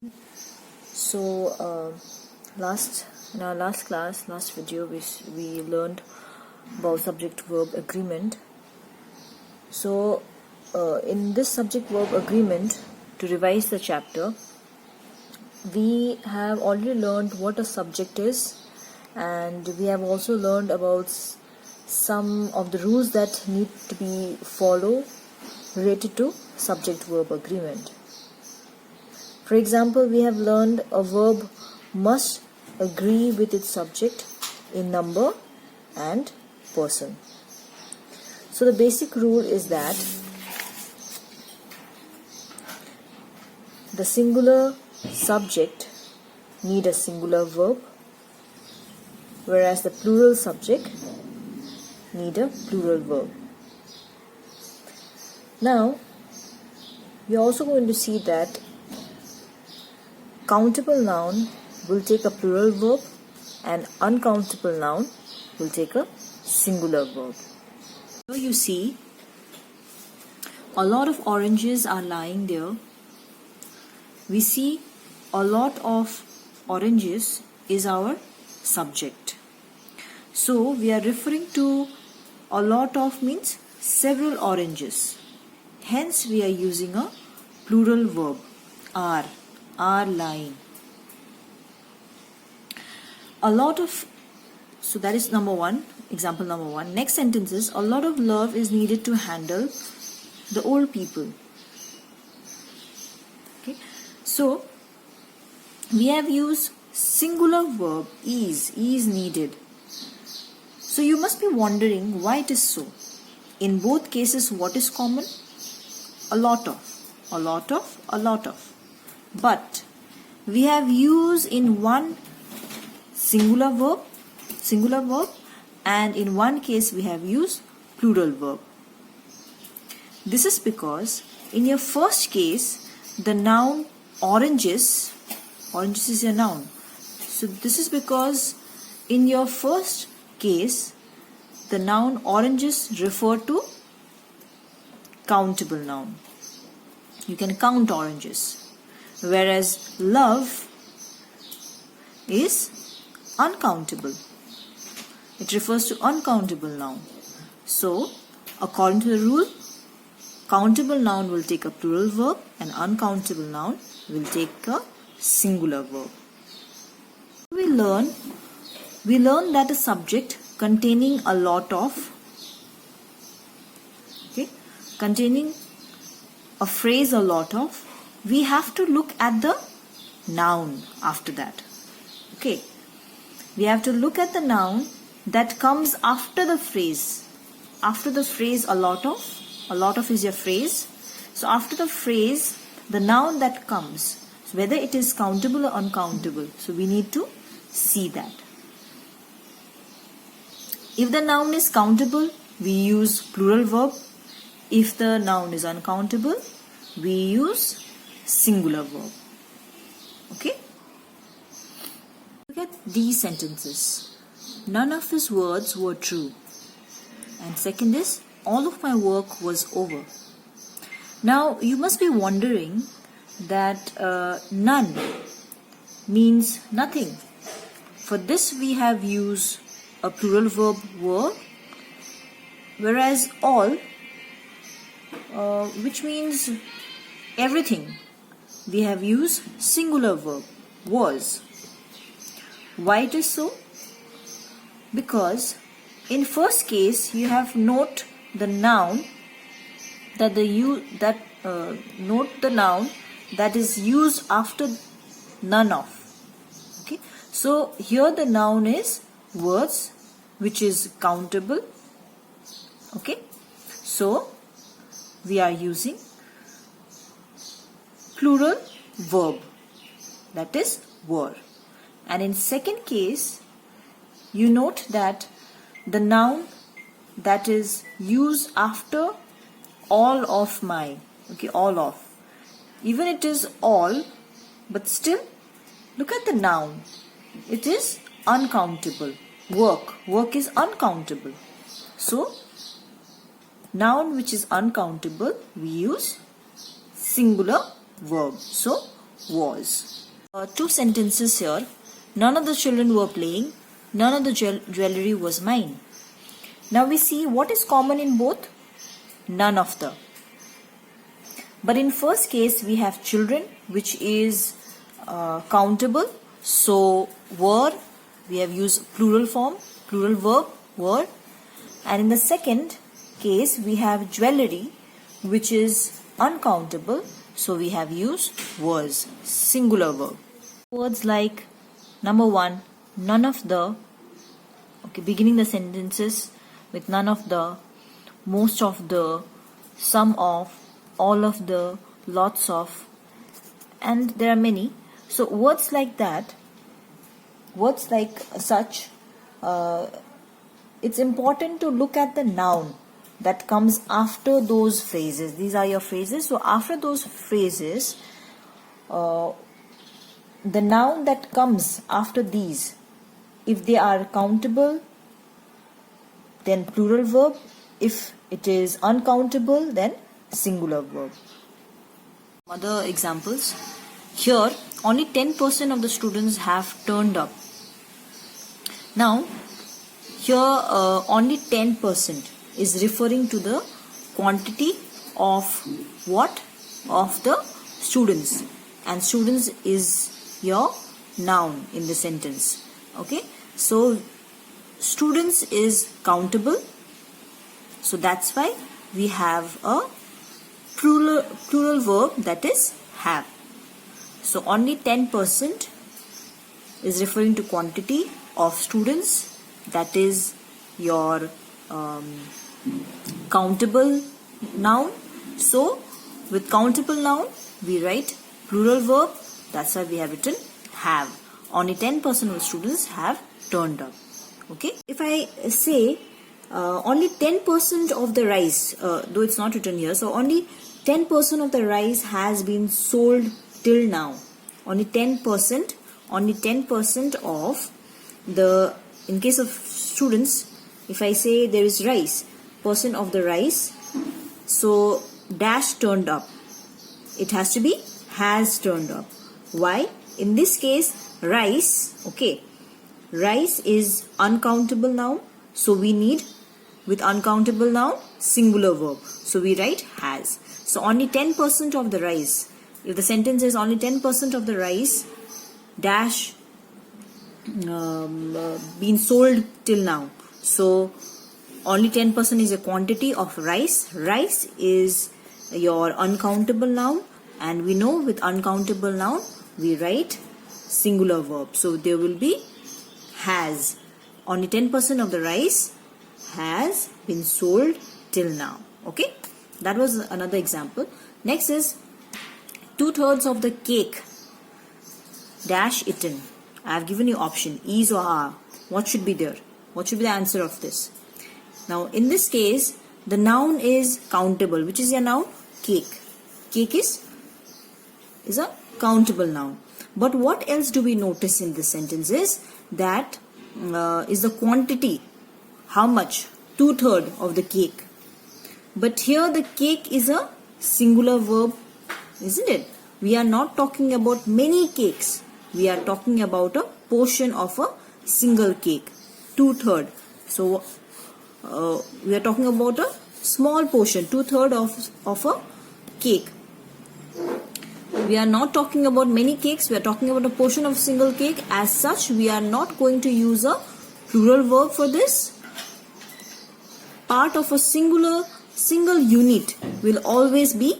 So in our last video, we learned about subject-verb agreement. So in this subject-verb agreement, to revise the chapter, we have already learned what a subject is, and we have also learned about some of the rules that need to be followed related to subject-verb agreement. For example, we have learned a verb must agree with its subject in number and person. So the basic rule is that the singular subject need a singular verb, whereas the plural subject need a plural verb. Now, we are also going to see that countable noun will take a plural verb and uncountable noun will take a singular verb. So you see, a lot of oranges are lying there. We see a lot of oranges is our subject. So we are referring to a lot of means several oranges. Hence we are using a plural verb, are lying. A lot of, so that is number one, example number one. Next sentence is, a lot of love is needed to handle the old people. Okay, so we have used singular verb is needed. So you must be wondering why it is so. In both cases, what is common? A lot of. But we have used in one singular verb, and in one case we have used plural verb. This is because in your first case the noun oranges is a noun. So this is because in your first case the noun oranges refer to countable noun. You can count oranges. Whereas love is uncountable. It refers to uncountable noun. So, according to the rule, countable noun will take a plural verb and uncountable noun will take a singular verb. We learn that a subject containing a lot of, containing a phrase a lot of, we have to look at the noun after that. Okay, we have to look at the noun that comes after the phrase. After the phrase a lot of is your phrase. So after the phrase, the noun that comes, so whether it is countable or uncountable, so we need to see that. If the noun is countable, we use plural verb. If the noun is uncountable, we use singular verb. Okay? Look at these sentences. None of his words were true. And second is, all of my work was over. Now, you must be wondering that none means nothing. For this, we have used a plural verb were, whereas all, which means everything, we have used singular verb was. Why it is so? Because in first case you have note the noun that note the noun that is used after none of. Okay, so here the noun is words, which is countable. Okay, so we are using plural verb, that is were. And in second case, you note that the noun that is used after all of my, okay, all of, even it is all, but still look at the noun, it is uncountable. Work is uncountable. So noun which is uncountable, we use singular verb. So was. Two sentences here. None of the children were playing. None of the jewelry was mine. Now we see what is common in both. None of the. But in first case we have children, which is countable. So were, we have used plural form, plural verb, were. And in the second case we have jewelry, which is uncountable. So we have used was, singular verb. Words like number 1, none of the, okay, beginning the sentences with none of the, most of the, some of, all of the, lots of, and there are many. So words like that, words like such, it's important to look at the noun that comes after those phrases. These are your phrases. So after those phrases, the noun that comes after these, if they are countable, then plural verb. If it is uncountable, then singular verb. Other examples. Here, only 10% of the students have turned up. Now, here only 10% is referring to the quantity of what? Of the students. And students is your noun in the sentence. Okay. So, students is countable. So, that's why we have a plural verb, that is have. So, only 10% is referring to quantity of students, that is your countable noun. So, with countable noun, we write plural verb, that's why we have written have. Only 10% of the students have turned up. Okay. If I say only 10% of the rice, though it's not written here, so only 10% of the rice has been sold till now. Only 10% of the, in case of students, if I say there is rice, percent of the rice, so dash turned up. It has to be has turned up. Why? In this case, rice, okay, rice is uncountable noun, so we need, with uncountable noun, singular verb. So we write has. So only 10% of the rice. If the sentence is only 10% of the rice dash been sold till now. So only 10% is a quantity of rice. Rice is your uncountable noun, and we know with uncountable noun we write singular verb. So there will be has. Only 10% of the rice has been sold till now. Okay, that was another example. Next is 2/3 of the cake dash eaten. I have given you option is or are. What should be there? What should be the answer of this? Now in this case, the noun is countable. Which is your noun? Cake. Cake is a countable noun. But what else do we notice in this sentence is that is the quantity. How much? 2/3 of the cake. But here the cake is a singular verb, isn't it? We are not talking about many cakes. We are talking about a portion of a single cake. 2/3. So we are talking about a small portion, 2/3 of a cake. We are not talking about many cakes. We are talking about a portion of single cake. As such, we are not going to use a plural verb for this. Part of a single unit will always be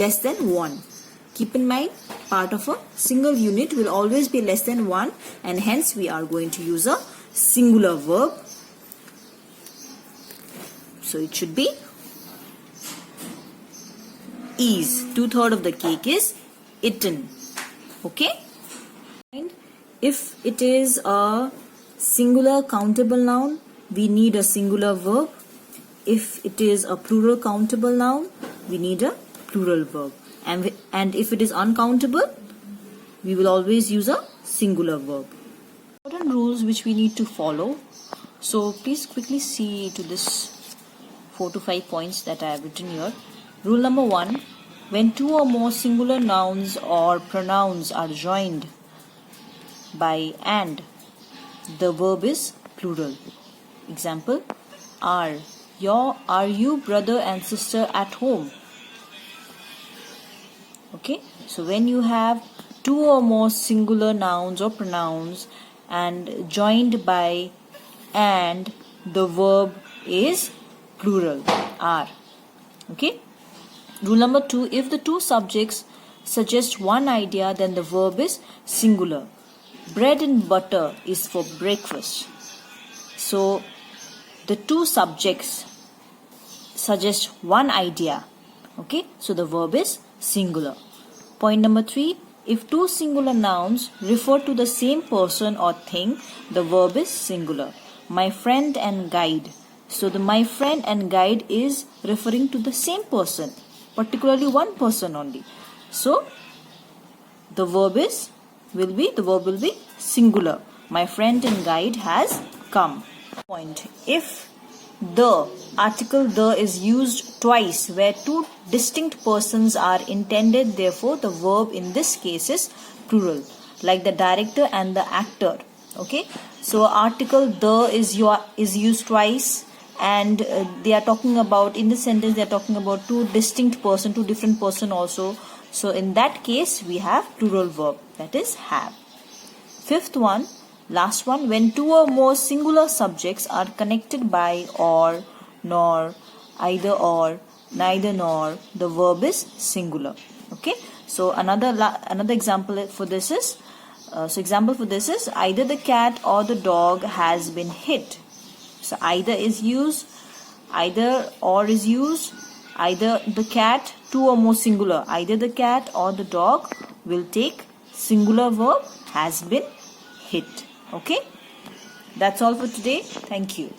less than 1. Keep in mind, part of a single unit will always be less than 1, and hence we are going to use a singular verb. So it should be is. 2/3 of the cake is eaten. Okay? And if it is a singular countable noun, we need a singular verb. If it is a plural countable noun, we need a plural verb. And if it is uncountable, we will always use a singular verb. Important rules which we need to follow. So please quickly see to this 4 to 5 points that I have written here. Rule number 1, when two or more singular nouns or pronouns are joined by and, the verb is plural. Example, are you brother and sister at home? Okay, so when you have two or more singular nouns or pronouns and joined by and, the verb is plural, are. Okay. Rule number 2, if the two subjects suggest one idea, then the verb is singular. Bread and butter is for breakfast. So the two subjects suggest one idea. Okay, so the verb is singular. Point number 3, if two singular nouns refer to the same person or thing, the verb is singular. My friend and guide. So the my friend and guide is referring to the same person, particularly one person only. So the verb will be singular. My friend and guide has come. Point, if the article the is used twice where two distinct persons are intended, therefore the verb in this case is plural, like the director and the actor. Okay, so article the is used twice, and they are talking about, in this sentence they are talking about two different person also. So in that case we have plural verb, that is have. Fifth one, last one, when two or more singular subjects are connected by or, nor, either or, neither nor, the verb is singular. Okay, so another example for this is either the cat or the dog has been hit. So either is used, either or is used, either the cat, two or more singular, either the cat or the dog will take singular verb has been hit. Okay, that's all for today. Thank you.